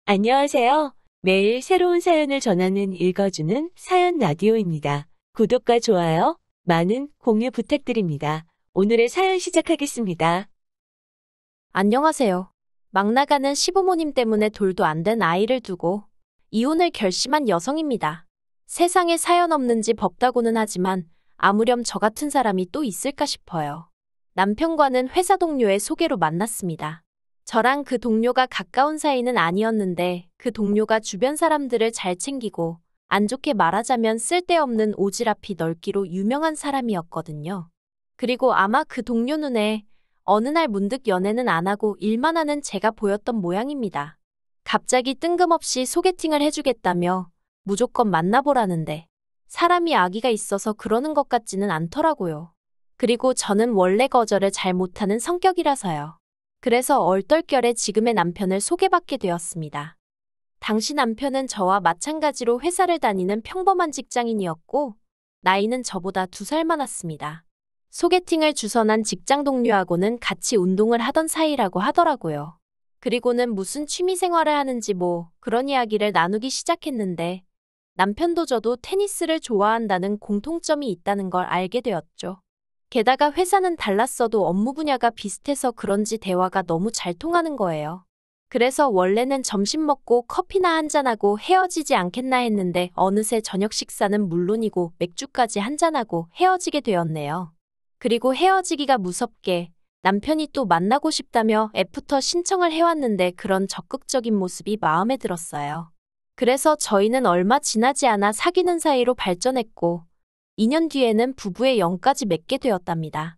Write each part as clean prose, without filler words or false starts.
안녕하세요. 매일 새로운 사연을 전하는 읽어주는 사연 라디오입니다. 구독과 좋아요, 많은 공유 부탁드립니다. 오늘의 사연 시작하겠습니다. 안녕하세요. 막 나가는 시부모님 때문에 돌도 안 된 아이를 두고 이혼을 결심한 여성입니다. 세상에 사연 없는 집 없다고는 하지만 아무렴 저 같은 사람이 또 있을까 싶어요. 남편과는 회사 동료의 소개로 만났습니다. 저랑 그 동료가 가까운 사이는 아니었는데 그 동료가 주변 사람들을 잘 챙기고 안 좋게 말하자면 쓸데없는 오지랖이 넓기로 유명한 사람이었거든요. 그리고 아마 그 동료 눈에 어느 날 문득 연애는 안 하고 일만 하는 제가 보였던 모양입니다. 갑자기 뜬금없이 소개팅을 해주겠다며 무조건 만나보라는데 사람이 아기가 있어서 그러는 것 같지는 않더라고요. 그리고 저는 원래 거절을 잘 못하는 성격이라서요. 그래서 얼떨결에 지금의 남편을 소개받게 되었습니다. 당시 남편은 저와 마찬가지로 회사를 다니는 평범한 직장인이었고 나이는 저보다 2살 많았습니다. 소개팅을 주선한 직장 동료하고는 같이 운동을 하던 사이라고 하더라고요. 그리고는 무슨 취미 생활을 하는지 그런 이야기를 나누기 시작했는데 남편도 저도 테니스를 좋아한다는 공통점이 있다는 걸 알게 되었죠. 게다가 회사는 달랐어도 업무 분야가 비슷해서 그런지 대화가 너무 잘 통하는 거예요. 그래서 원래는 점심 먹고 커피나 한잔하고 헤어지지 않겠나 했는데 어느새 저녁 식사는 물론이고 맥주까지 한잔하고 헤어지게 되었네요. 그리고 헤어지기가 무섭게 남편이 또 만나고 싶다며 애프터 신청을 해왔는데 그런 적극적인 모습이 마음에 들었어요. 그래서 저희는 얼마 지나지 않아 사귀는 사이로 발전했고 2년 뒤에는 부부의 영까지 맺게 되었답니다.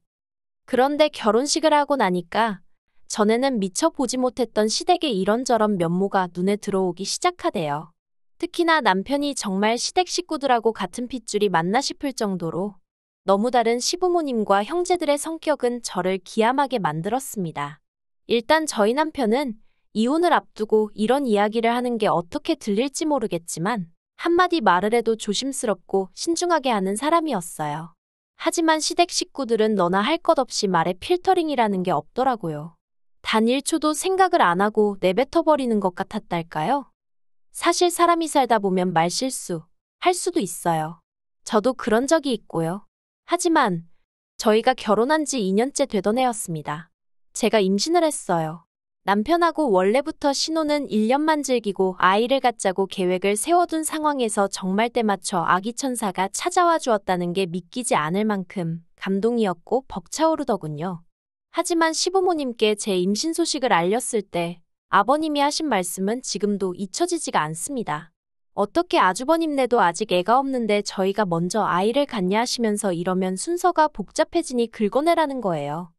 그런데 결혼식을 하고 나니까 전에는 미처 보지 못했던 시댁의 이런저런 면모가 눈에 들어오기 시작하대요. 특히나 남편이 정말 시댁 식구들하고 같은 핏줄이 맞나 싶을 정도로 너무 다른 시부모님과 형제들의 성격은 저를 기함하게 만들었습니다. 일단 저희 남편은 이혼을 앞두고 이런 이야기를 하는 게 어떻게 들릴지 모르겠지만 한마디 말을 해도 조심스럽고 신중하게 하는 사람이었어요. 하지만 시댁 식구들은 너나 할 것 없이 말에 필터링이라는 게 없더라고요. 단 1초도 생각을 안 하고 내뱉어버리는 것 같았달까요? 사실 사람이 살다 보면 말실수 할 수도 있어요. 저도 그런 적이 있고요. 하지만 저희가 결혼한 지 2년째 되던 해였습니다. 제가 임신을 했어요. 남편하고 원래부터 신혼은 1년만 즐기고 아이를 갖자고 계획을 세워둔 상황에서 정말 때맞춰 아기 천사가 찾아와 주었다는 게 믿기지 않을 만큼 감동이었고 벅차오르더군요. 하지만 시부모님께 제 임신 소식을 알렸을 때 아버님이 하신 말씀은 지금도 잊혀지지가 않습니다. 어떻게 아주버님네도 아직 애가 없는데 저희가 먼저 아이를 갖냐 하시면서 이러면 순서가 복잡해지니 긁어내라는 거예요.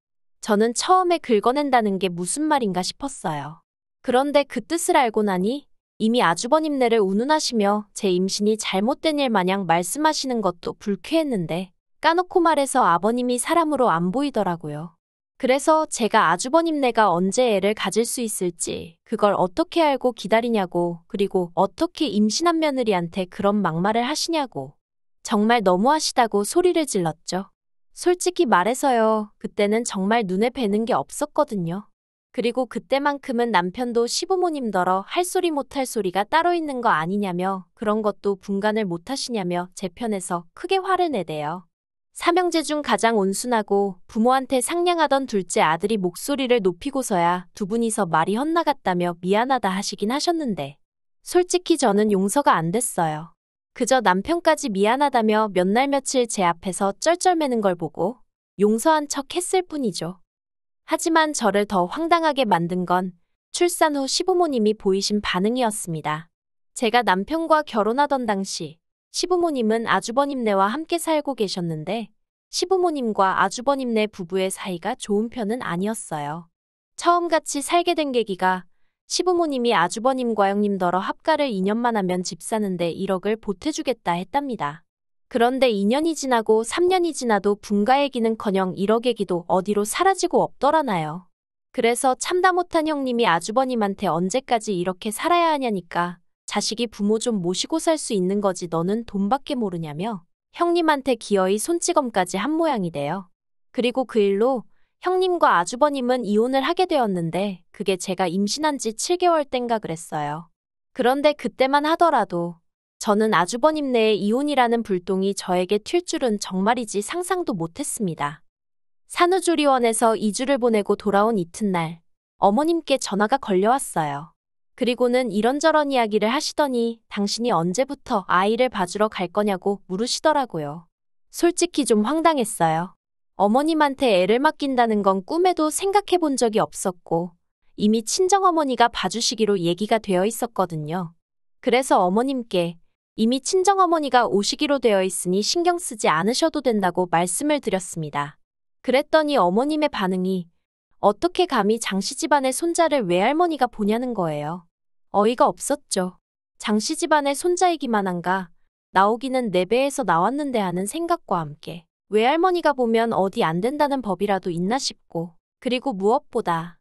저는 처음에 긁어낸다는 게 무슨 말인가 싶었어요. 그런데 그 뜻을 알고 나니 이미 아주버님네를 운운하시며 제 임신이 잘못된 일 마냥 말씀하시는 것도 불쾌했는데 까놓고 말해서 아버님이 사람으로 안 보이더라고요. 그래서 제가 아주버님네가 언제 애를 가질 수 있을지 그걸 어떻게 알고 기다리냐고 그리고 어떻게 임신한 며느리한테 그런 막말을 하시냐고 정말 너무하시다고 소리를 질렀죠. 솔직히 말해서요. 그때는 정말 눈에 뵈는 게 없었거든요. 그리고 그때만큼은 남편도 시부모님더러 할 소리 못할 소리가 따로 있는 거 아니냐며 그런 것도 분간을 못하시냐며 제 편에서 크게 화를 내대요. 삼형제 중 가장 온순하고 부모한테 상냥하던 둘째 아들이 목소리를 높이고서야 두 분이서 말이 헛나갔다며 미안하다 하시긴 하셨는데 솔직히 저는 용서가 안 됐어요. 그저 남편까지 미안하다며 몇 날 며칠 제 앞에서 쩔쩔매는 걸 보고 용서한 척 했을 뿐이죠. 하지만 저를 더 황당하게 만든 건 출산 후 시부모님이 보이신 반응이었습니다. 제가 남편과 결혼하던 당시 시부모님은 아주버님네와 함께 살고 계셨는데 시부모님과 아주버님네 부부의 사이가 좋은 편은 아니었어요. 처음 같이 살게 된 계기가 시부모님이 아주버님과 형님더러 합가를 2년만 하면 집 사는데 1억을 보태주겠다 했답니다. 그런데 2년이 지나고 3년이 지나도 분가 얘기는커녕 1억 얘기도 어디로 사라지고 없더라나요. 그래서 참다 못한 형님이 아주버님한테 언제까지 이렇게 살아야 하냐니까 자식이 부모 좀 모시고 살 수 있는 거지 너는 돈밖에 모르냐며 형님한테 기어이 손찌검까지 한 모양이래요. 그리고 그 일로 형님과 아주버님은 이혼을 하게 되었는데 그게 제가 임신한 지 7개월 땐가 그랬어요. 그런데 그때만 하더라도 저는 아주버님 내의 이혼이라는 불똥이 저에게 튈 줄은 정말이지 상상도 못했습니다. 산후조리원에서 2주를 보내고 돌아온 이튿날 어머님께 전화가 걸려왔어요. 그리고는 이런저런 이야기를 하시더니 당신이 언제부터 아이를 봐주러 갈 거냐고 물으시더라고요. 솔직히 좀 황당했어요. 어머님한테 애를 맡긴다는 건 꿈에도 생각해 본 적이 없었고 이미 친정어머니가 봐주시기로 얘기가 되어 있었거든요. 그래서 어머님께 이미 친정어머니가 오시기로 되어 있으니 신경 쓰지 않으셔도 된다고 말씀을 드렸습니다. 그랬더니 어머님의 반응이 어떻게 감히 장씨 집안의 손자를 외할머니가 보냐는 거예요. 어이가 없었죠. 장씨 집안의 손자이기만 한가 나오기는 내 배에서 나왔는데 하는 생각과 함께 외할머니가 보면 어디 안 된다는 법이라도 있나 싶고 그리고 무엇보다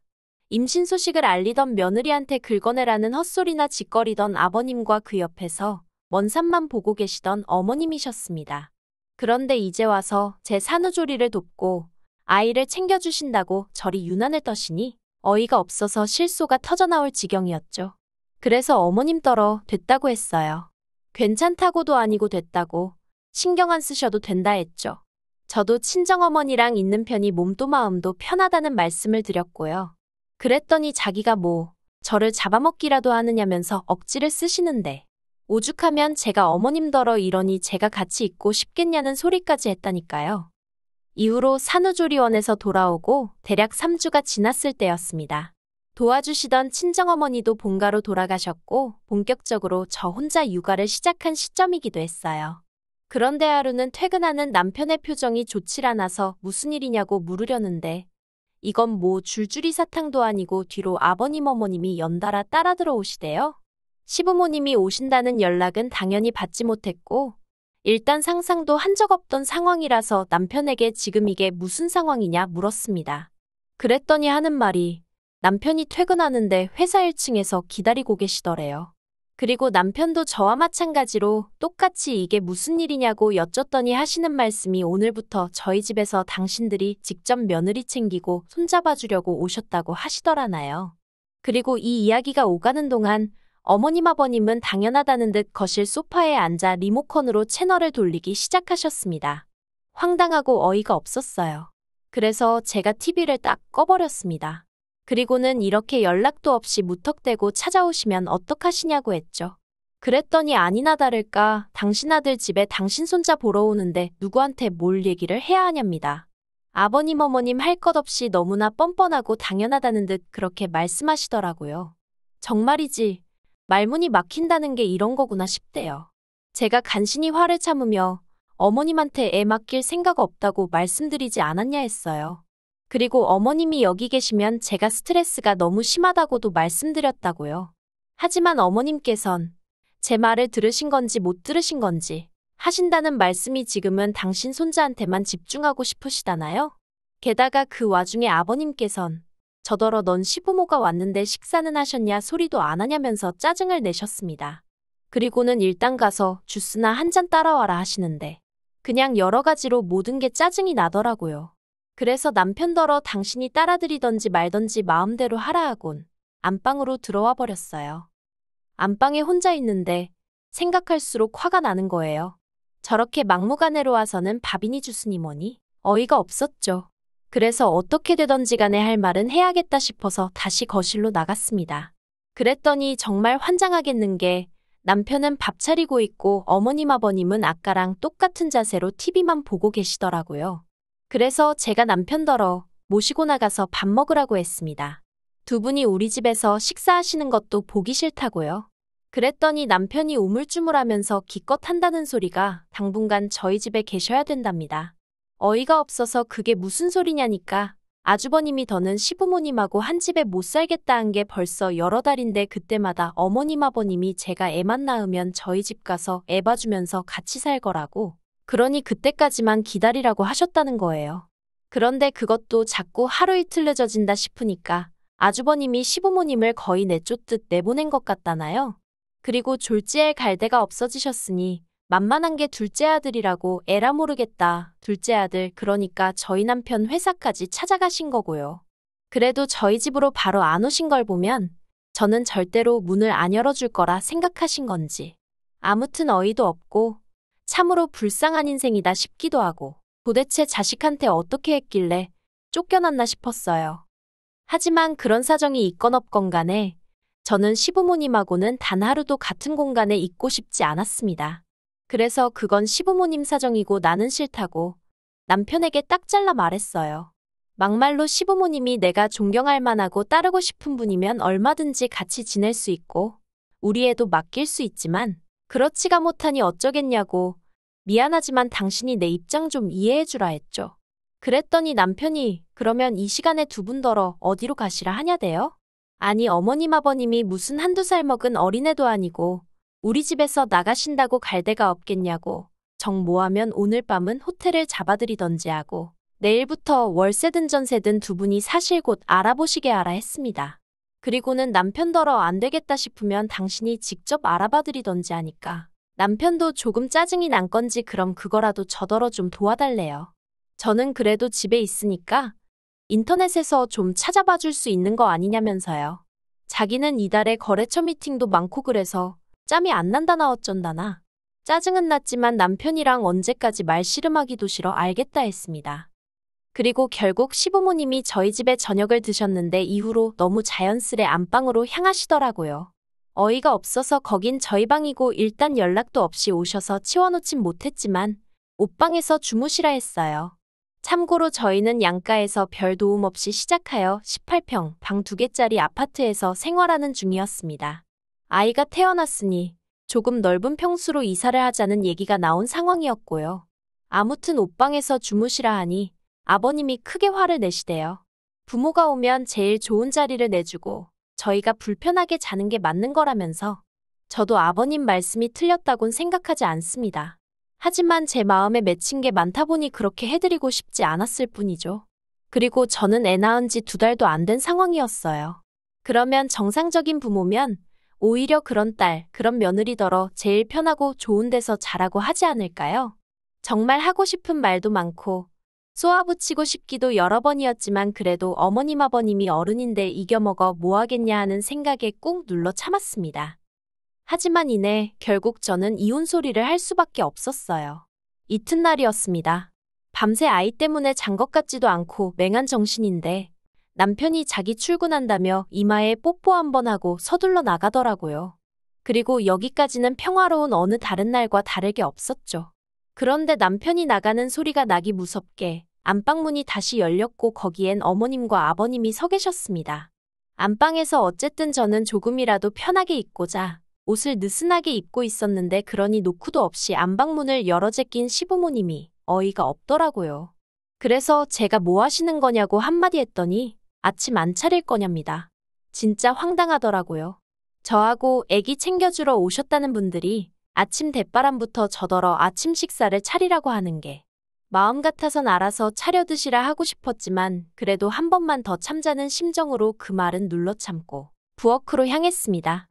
임신 소식을 알리던 며느리한테 긁어내라는 헛소리나 짓거리던 아버님과 그 옆에서 먼 산만 보고 계시던 어머님이셨습니다. 그런데 이제 와서 제 산후조리를 돕고 아이를 챙겨주신다고 저리 유난을 떠시니 어이가 없어서 실소가 터져나올 지경이었죠. 그래서 어머님 떨어 됐다고 했어요. 괜찮다고도 아니고 됐다고 신경 안 쓰셔도 된다 했죠. 저도 친정어머니랑 있는 편이 몸도 마음도 편하다는 말씀을 드렸고요. 그랬더니 자기가 뭐 저를 잡아먹기라도 하느냐면서 억지를 쓰시는데 오죽하면 제가 어머님더러 이러니 제가 같이 있고 싶겠냐는 소리까지 했다니까요. 이후로 산후조리원에서 돌아오고 대략 3주가 지났을 때였습니다. 도와주시던 친정어머니도 본가로 돌아가셨고 본격적으로 저 혼자 육아를 시작한 시점이기도 했어요. 그런데 하루는 퇴근하는 남편의 표정이 좋질 않아서 무슨 일이냐고 물으려는데 이건 뭐 줄줄이 사탕도 아니고 뒤로 아버님 어머님이 연달아 따라 들어오시대요. 시부모님이 오신다는 연락은 당연히 받지 못했고 일단 상상도 한 적 없던 상황이라서 남편에게 지금 이게 무슨 상황이냐 물었습니다. 그랬더니 하는 말이 남편이 퇴근하는데 회사 1층에서 기다리고 계시더래요. 그리고 남편도 저와 마찬가지로 똑같이 이게 무슨 일이냐고 여쭸더니 하시는 말씀이 오늘부터 저희 집에서 당신들이 직접 며느리 챙기고 손잡아주려고 오셨다고 하시더라나요. 그리고 이 이야기가 오가는 동안 어머님 아버님은 당연하다는 듯 거실 소파에 앉아 리모컨으로 채널을 돌리기 시작하셨습니다. 황당하고 어이가 없었어요. 그래서 제가 TV를 딱 꺼버렸습니다. 그리고는 이렇게 연락도 없이 무턱대고 찾아오시면 어떡하시냐고 했죠. 그랬더니 아니나 다를까 당신 아들 집에 당신 손자 보러 오는데 누구한테 뭘 얘기를 해야 하냐입니다. 아버님 어머님 할 것 없이 너무나 뻔뻔하고 당연하다는 듯 그렇게 말씀하시더라고요. 정말이지 말문이 막힌다는 게 이런 거구나 싶대요. 제가 간신히 화를 참으며 어머님한테 애 맡길 생각 없다고 말씀드리지 않았냐 했어요. 그리고 어머님이 여기 계시면 제가 스트레스가 너무 심하다고도 말씀드렸다고요. 하지만 어머님께선 제 말을 들으신 건지 못 들으신 건지 하신다는 말씀이 지금은 당신 손자한테만 집중하고 싶으시다나요? 게다가 그 와중에 아버님께선 저더러 넌 시부모가 왔는데 식사는 하셨냐 소리도 안 하냐면서 짜증을 내셨습니다. 그리고는 일단 가서 주스나 한 잔 따라와라 하시는데 그냥 여러 가지로 모든 게 짜증이 나더라고요. 그래서 남편더러 당신이 따라드리던지 말던지 마음대로 하라 하곤 안방으로 들어와 버렸어요. 안방에 혼자 있는데 생각할수록 화가 나는 거예요. 저렇게 막무가내로 와서는 밥이니 주스니 뭐니 어이가 없었죠. 그래서 어떻게 되던지 간에 할 말은 해야겠다 싶어서 다시 거실로 나갔습니다. 그랬더니 정말 환장하겠는 게 남편은 밥 차리고 있고 어머님 아버님은 아까랑 똑같은 자세로 TV만 보고 계시더라고요. 그래서 제가 남편더러 모시고 나가서 밥 먹으라고 했습니다. 두 분이 우리 집에서 식사하시는 것도 보기 싫다고요. 그랬더니 남편이 우물쭈물하면서 기껏 한다는 소리가 당분간 저희 집에 계셔야 된답니다. 어이가 없어서 그게 무슨 소리냐니까 아주버님이 더는 시부모님하고 한 집에 못 살겠다 한 게 벌써 여러 달인데 그때마다 어머님 아버님이 제가 애만 낳으면 저희 집 가서 애 봐주면서 같이 살 거라고 그러니 그때까지만 기다리라고 하셨다는 거예요. 그런데 그것도 자꾸 하루 이틀 늦어진다 싶으니까 아주버님이 시부모님을 거의 내쫓듯 내보낸 것 같다나요? 그리고 졸지에 갈 데가 없어지셨으니 만만한 게 둘째 아들이라고 에라 모르겠다. 둘째 아들 그러니까 저희 남편 회사까지 찾아가신 거고요. 그래도 저희 집으로 바로 안 오신 걸 보면 저는 절대로 문을 안 열어줄 거라 생각하신 건지. 아무튼 어이도 없고 참으로 불쌍한 인생이다 싶기도 하고 도대체 자식한테 어떻게 했길래 쫓겨났나 싶었어요. 하지만 그런 사정이 있건 없건 간에 저는 시부모님하고는 단 하루도 같은 공간에 있고 싶지 않았습니다. 그래서 그건 시부모님 사정이고 나는 싫다고 남편에게 딱 잘라 말했어요. 막말로 시부모님이 내가 존경할 만하고 따르고 싶은 분이면 얼마든지 같이 지낼 수 있고 우리 애도 맡길 수 있지만 그렇지가 못하니 어쩌겠냐고 미안하지만 당신이 내 입장 좀 이해해주라 했죠. 그랬더니 남편이 그러면 이 시간에 두 분 덜어 어디로 가시라 하냐대요? 아니 어머님 아버님이 무슨 한두 살 먹은 어린애도 아니고 우리 집에서 나가신다고 갈 데가 없겠냐고 정 모하면 오늘 밤은 호텔을 잡아드리던지 하고 내일부터 월세든 전세든 두 분이 사실 곳 알아보시게 하라 했습니다. 그리고는 남편더러 안 되겠다 싶으면 당신이 직접 알아봐드리던지 하니까 남편도 조금 짜증이 난 건지 그럼 그거라도 저더러 좀 도와달래요. 저는 그래도 집에 있으니까 인터넷에서 좀 찾아봐 줄 수 있는 거 아니냐면서요. 자기는 이달에 거래처 미팅도 많고 그래서 짬이 안 난다나 어쩐다나. 짜증은 났지만 남편이랑 언제까지 말씨름하기도 싫어 알겠다 했습니다. 그리고 결국 시부모님이 저희 집에 저녁을 드셨는데 이후로 너무 자연스레 안방으로 향하시더라고요. 어이가 없어서 거긴 저희 방이고 일단 연락도 없이 오셔서 치워놓진 못했지만 옷방에서 주무시라 했어요. 참고로 저희는 양가에서 별 도움 없이 시작하여 18평 방 2개짜리 아파트에서 생활하는 중이었습니다. 아이가 태어났으니 조금 넓은 평수로 이사를 하자는 얘기가 나온 상황이었고요. 아무튼 옷방에서 주무시라 하니 아버님이 크게 화를 내시대요. 부모가 오면 제일 좋은 자리를 내주고 저희가 불편하게 자는 게 맞는 거라면서 저도 아버님 말씀이 틀렸다곤 생각하지 않습니다. 하지만 제 마음에 맺힌 게 많다 보니 그렇게 해드리고 싶지 않았을 뿐이죠. 그리고 저는 애 낳은 지 2달도 안 된 상황이었어요. 그러면 정상적인 부모면 오히려 그런 딸, 그런 며느리더러 제일 편하고 좋은 데서 자라고 하지 않을까요? 정말 하고 싶은 말도 많고 쏘아붙이고 싶기도 여러 번이었지만 그래도 어머님 아버님이 어른인데 이겨먹어 뭐하겠냐 하는 생각에 꾹 눌러 참았습니다. 하지만 이내 결국 저는 이혼 소리를 할 수밖에 없었어요. 이튿날이었습니다. 밤새 아이 때문에 잔 것 같지도 않고 맹한 정신인데 남편이 자기 출근한다며 이마에 뽀뽀 한번 하고 서둘러 나가더라고요. 그리고 여기까지는 평화로운 어느 다른 날과 다르게 없었죠. 그런데 남편이 나가는 소리가 나기 무섭게 안방문이 다시 열렸고 거기엔 어머님과 아버님이 서 계셨습니다. 안방에서 어쨌든 저는 조금이라도 편하게 있고자 옷을 느슨하게 입고 있었는데 그러니 노크도 없이 안방문을 열어 제낀 시부모님이 어이가 없더라고요. 그래서 제가 뭐 하시는 거냐고 한마디 했더니 아침 안 차릴 거냐입니다. 진짜 황당하더라고요. 저하고 애기 챙겨주러 오셨다는 분들이 아침 대바람부터 저더러 아침 식사를 차리라고 하는 게 마음 같아선 알아서 차려 드시라 하고 싶었지만 그래도 한 번만 더 참자는 심정으로 그 말은 눌러 참고 부엌으로 향했습니다.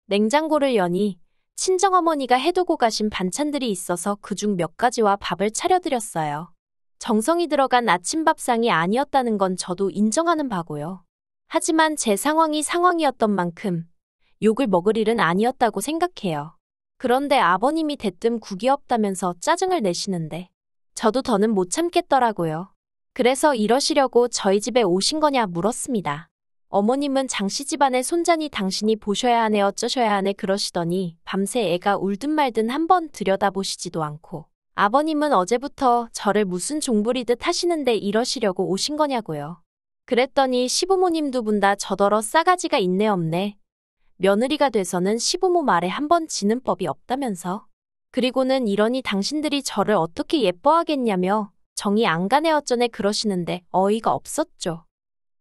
냉장고를 여니 친정어머니가 해두고 가신 반찬들이 있어서 그중 몇 가지와 밥을 차려드렸어요. 정성이 들어간 아침밥상이 아니었다는 건 저도 인정하는 바고요. 하지만 제 상황이 상황이었던 만큼 욕을 먹을 일은 아니었다고 생각해요. 그런데 아버님이 대뜸 국이 없다면서 짜증을 내시는데 저도 더는 못 참겠더라고요. 그래서 이러시려고 저희 집에 오신 거냐 물었습니다. 어머님은 장씨 집안의 손자니 당신이 보셔야 하네 어쩌셔야 하네 그러시더니 밤새 애가 울든 말든 한번 들여다보시지도 않고 아버님은 어제부터 저를 무슨 종부리듯 하시는데 이러시려고 오신 거냐고요. 그랬더니 시부모님 두 분 다 저더러 싸가지가 있네 없네. 며느리가 돼서는 시부모 말에 한번 지는 법이 없다면서. 그리고는 이러니 당신들이 저를 어떻게 예뻐하겠냐며 정이 안 가네 어쩌네 그러시는데 어이가 없었죠.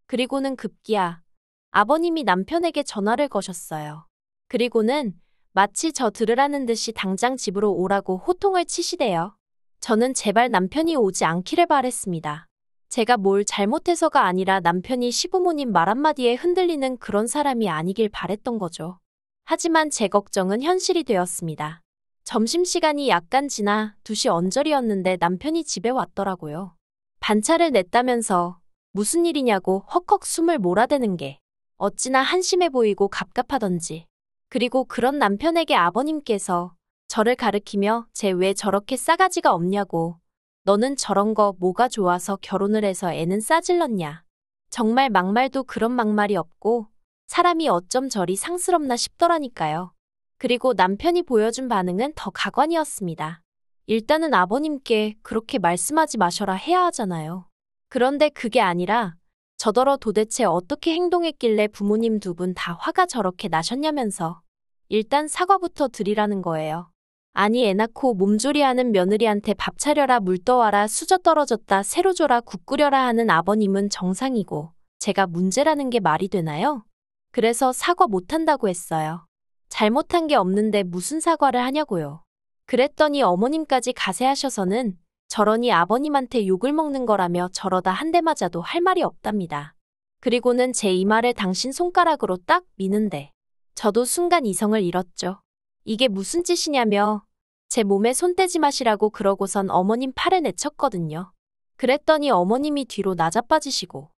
그리고는 급기야 아버님이 남편에게 전화를 거셨어요. 그리고는 마치 저 들으라는 듯이 당장 집으로 오라고 호통을 치시대요. 저는 제발 남편이 오지 않기를 바랬습니다. 제가 뭘 잘못해서가 아니라 남편이 시부모님 말 한마디에 흔들리는 그런 사람이 아니길 바랬던 거죠. 하지만 제 걱정은 현실이 되었습니다. 점심시간이 약간 지나 2시 언저리였는데 남편이 집에 왔더라고요. 반차를 냈다면서 무슨 일이냐고 헉헉 숨을 몰아대는 게 어찌나 한심해 보이고 갑갑하던지. 그리고 그런 남편에게 아버님께서 저를 가르키며 쟤 왜 저렇게 싸가지가 없냐고. 너는 저런 거 뭐가 좋아서 결혼을 해서 애는 싸질렀냐. 정말 막말도 그런 막말이 없고 사람이 어쩜 저리 상스럽나 싶더라니까요. 그리고 남편이 보여준 반응은 더 가관이었습니다. 일단은 아버님께 그렇게 말씀하지 마셔라 해야 하잖아요. 그런데 그게 아니라 저더러 도대체 어떻게 행동했길래 부모님 두 분 다 화가 저렇게 나셨냐면서 일단 사과부터 드리라는 거예요. 아니 애 낳고 몸조리하는 며느리한테 밥 차려라 물 떠와라 수저 떨어졌다 새로 줘라 국 끓여라 하는 아버님은 정상이고 제가 문제라는 게 말이 되나요? 그래서 사과 못한다고 했어요. 잘못한 게 없는데 무슨 사과를 하냐고요. 그랬더니 어머님까지 가세하셔서는 저러니 아버님한테 욕을 먹는 거라며 저러다 한 대 맞아도 할 말이 없답니다. 그리고는 제 이마를 당신 손가락으로 딱 미는데 저도 순간 이성을 잃었죠. 이게 무슨 짓이냐며 제 몸에 손 떼지 마시라고 그러고선 어머님 팔을 내쳤거든요. 그랬더니 어머님이 뒤로 나자빠지시고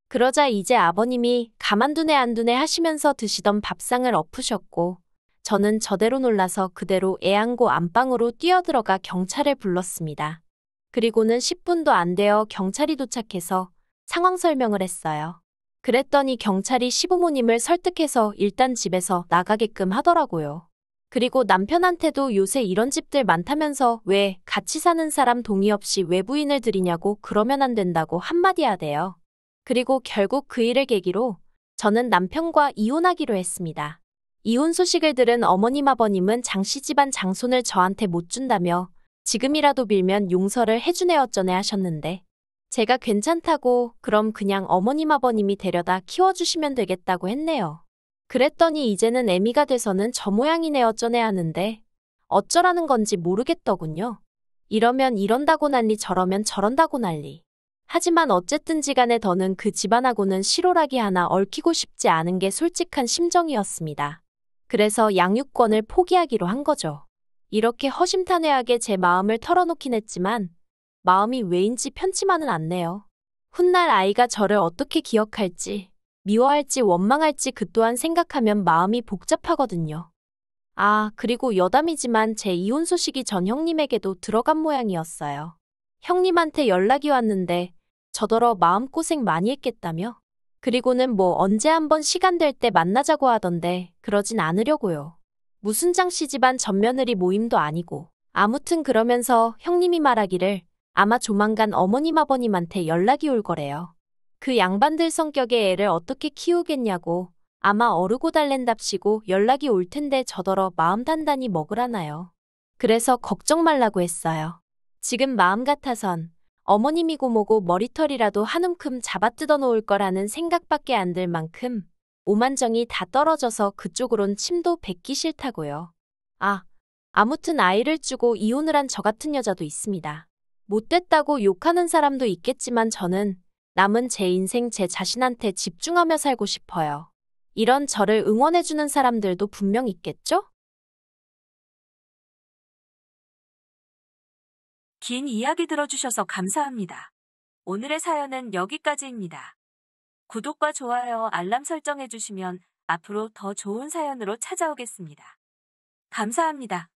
그러자 이제 아버님이 가만두네 안 두네 하시면서 드시던 밥상을 엎으셨고 저는 저대로 놀라서 그대로 애 안고 안방으로 뛰어들어가 경찰을 불렀습니다. 그리고는 10분도 안 되어 경찰이 도착해서 상황 설명을 했어요. 그랬더니 경찰이 시부모님을 설득해서 일단 집에서 나가게끔 하더라고요. 그리고 남편한테도 요새 이런 집들 많다면서 왜 같이 사는 사람 동의 없이 외부인을 들이냐고 그러면 안 된다고 한마디 하대요. 그리고 결국 그 일을 계기로 저는 남편과 이혼하기로 했습니다. 이혼 소식을 들은 어머님 아버님은 장씨 집안 장손을 저한테 못 준다며 지금이라도 빌면 용서를 해주네 어쩌네 하셨는데 제가 괜찮다고 그럼 그냥 어머님 아버님이 데려다 키워주시면 되겠다고 했네요. 그랬더니 이제는 애미가 돼서는 저 모양이네 어쩌네 하는데 어쩌라는 건지 모르겠더군요. 이러면 이런다고 난리 저러면 저런다고 난리. 하지만 어쨌든지 간에 더는 그 집안하고는 실오라기 하나 얽히고 싶지 않은 게 솔직한 심정이었습니다. 그래서 양육권을 포기하기로 한 거죠. 이렇게 허심탄회하게 제 마음을 털어놓긴 했지만 마음이 왜인지 편치만은 않네요. 훗날 아이가 저를 어떻게 기억할지, 미워할지 원망할지 그 또한 생각하면 마음이 복잡하거든요. 아, 그리고 여담이지만 제 이혼 소식이 전 형님에게도 들어간 모양이었어요. 형님한테 연락이 왔는데 저더러 마음고생 많이 했겠다며? 그리고는 뭐 언제 한번 시간 될 때 만나자고 하던데 그러진 않으려고요. 무슨 장씨 집안 맏며느리 모임도 아니고. 아무튼 그러면서 형님이 말하기를 아마 조만간 어머님 아버님한테 연락이 올 거래요. 그 양반들 성격의 애를 어떻게 키우겠냐고 아마 어르고 달랜답시고 연락이 올 텐데 저더러 마음 단단히 먹으라나요. 그래서 걱정 말라고 했어요. 지금 마음 같아선 어머님이고 뭐고 머리털이라도 한 움큼 잡아뜯어 놓을 거라는 생각밖에 안 들 만큼 오만정이 다 떨어져서 그쪽으론 침도 뱉기 싫다고요. 아, 아무튼 아이를 주고 이혼을 한 저 같은 여자도 있습니다. 못됐다고 욕하는 사람도 있겠지만 저는 남은 제 인생 제 자신한테 집중하며 살고 싶어요. 이런 저를 응원해주는 사람들도 분명 있겠죠? 긴 이야기 들어주셔서 감사합니다. 오늘의 사연은 여기까지입니다. 구독과 좋아요, 알람 설정해주시면 앞으로 더 좋은 사연으로 찾아오겠습니다. 감사합니다.